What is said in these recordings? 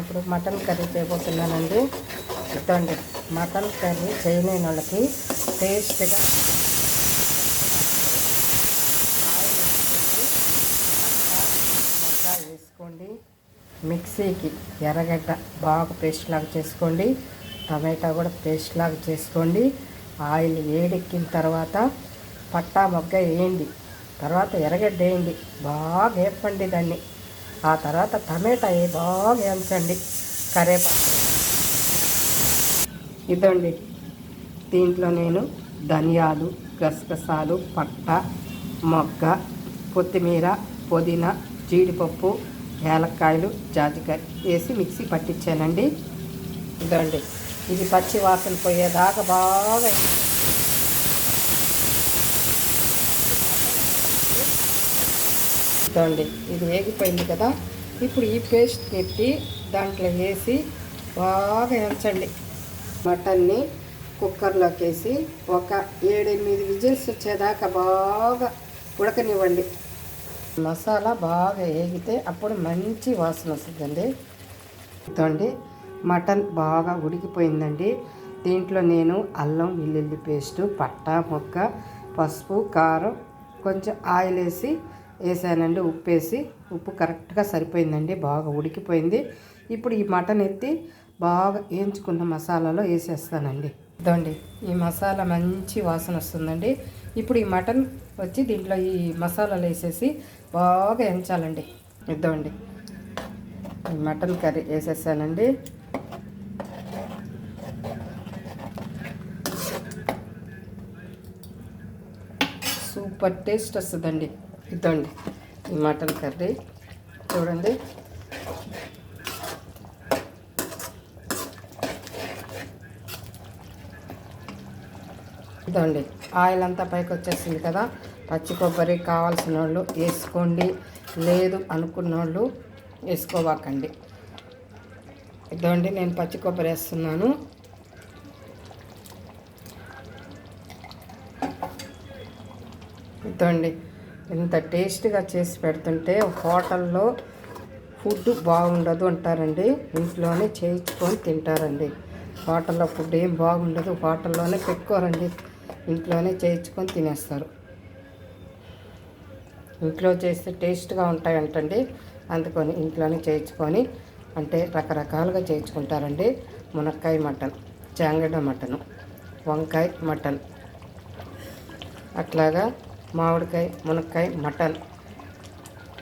ఇప్పుడు mutton curry చేయబోతున్నానండి. ఇదండి mutton curry చేయలేని వాళ్ళకి టేస్ట్గా ఆయిల్ వేసుకోండి. మిక్సీకి ఎర్రగడ్డ బాగా పేస్ట్ లాగా చేసుకోండి. టమాటా కూడా పేస్ట్ లాగా చేసుకోండి. ఆయిల్ వేడెక్కిన తర్వాత పట్టా మొగ్గ వేయండి. తర్వాత ఎర్రగడ్డ వేయండి, బాగా వేపండి దాన్ని. ఆ తర్వాత టమాటా బాగా వేయించండి. కరివేపాకు ఇదండి. దీంట్లో నేను ధనియాలు, గసగసాలు, పట్ట మొగ్గ, కొత్తిమీర, పుదీనా, జీడిపప్పు, ఏలక్కాయలు, జాజికాయ వేసి మిక్సీ పట్టించానండి. ఇదండి, ఇది పచ్చి వాసన పోయేదాకా బాగా ఇదండి. ఇది వేగిపోయింది కదా. ఇప్పుడు ఈ పేస్ట్ పెట్టి దాంట్లో వేసి బాగా వేయించండి. మటన్ని కుక్కర్లోకి వేసి ఒక 7-8 విజిల్స్ వచ్చేదాకా బాగా ఉడకనివ్వండి. మసాలా బాగా వేగితే అప్పుడు మంచి వాసన వస్తుందండి. ఇదండి, మటన్ బాగా ఉడికిపోయిందండి. దీంట్లో నేను అల్లం వెల్లుల్లి పేస్టు, పట్టా మొగ్గ, పసుపు, కారం, కొంచెం ఆయిల్ వేసానండి. ఉప్పు కరెక్ట్గా సరిపోయిందండి. బాగా ఉడికిపోయింది. ఇప్పుడు ఈ మటన్ ఎత్తి బాగా వేయించుకున్న మసాలాలో వేసేస్తానండి. ఇదండి, ఈ మసాలా మంచి వాసన వస్తుందండి. ఇప్పుడు ఈ మటన్ వచ్చి దీంట్లో ఈ మసాలాలు వేసేసి బాగా వేయించాలండి. ఇద్దండి, ఈ మటన్ కర్రీ వేసేసానండి. సూపర్ టేస్ట్ వస్తుందండి. ఇదండి, ఈ మటన్ కర్రీ చూడండి. ఇదండి, ఆయిల్ అంతా పైకి వచ్చేసింది కదా. పచ్చి కొబ్బరి కావాల్సిన వాళ్ళు వేసుకోండి, లేదు అనుకున్న వాళ్ళు వేసుకోవాకండి. ఇదండి, నేను పచ్చి కొబ్బరి వేస్తున్నాను. ఇదండి, ఇంత టేస్ట్గా చేసి పెడుతుంటే హోటల్లో ఫుడ్ బాగుండదు అంటారండి. ఇంట్లోనే చేయించుకొని తింటారండి. హోటల్లో ఫుడ్ ఏం బాగుండదు, హోటల్లోనే పెట్టుకోరండి. ఇంట్లోనే చేయించుకొని తినేస్తారు. ఇంట్లో చేస్తే టేస్ట్గా ఉంటాయంటండి. అందుకని ఇంట్లోనే చేయించుకొని, అంటే రకరకాలుగా చేయించుకుంటారండి. మునక్కాయ మటన్, జాంగడ మటను, వంకాయ మటన్, అట్లాగా మామిడికాయ మునక్కాయ మటన్,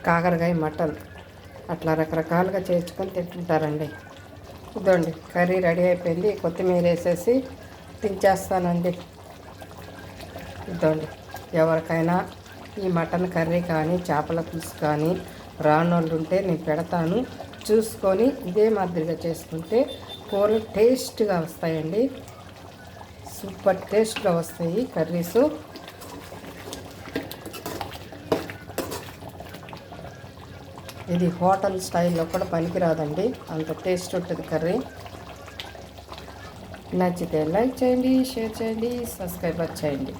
కాకరకాయ మటన్, అట్లా రకరకాలుగా చేయించుకొని తింటుంటారండి. ఇదండి, కర్రీ రెడీ అయిపోయింది. కొత్తిమీర వేసేసి తించేస్తానండి. ఇదండి, ఎవరికైనా ఈ మటన్ కర్రీ కానీ చేపల పులుసు కానీ రానోళ్ళు ఉంటే నేను పెడతాను. చూసుకొని ఇదే మాదిరిగా చేసుకుంటే కూరలు టేస్ట్గా వస్తాయండి. సూపర్ టేస్ట్గా వస్తాయి కర్రీసు. ఇది హోటల్ స్టైల్లో కూడా పనికిరాదండి, అంత టేస్ట్ ఉంటుంది కర్రీ. నచ్చితే లైక్ చేయండి, షేర్ చేయండి, సబ్స్క్రైబ్ చేయండి.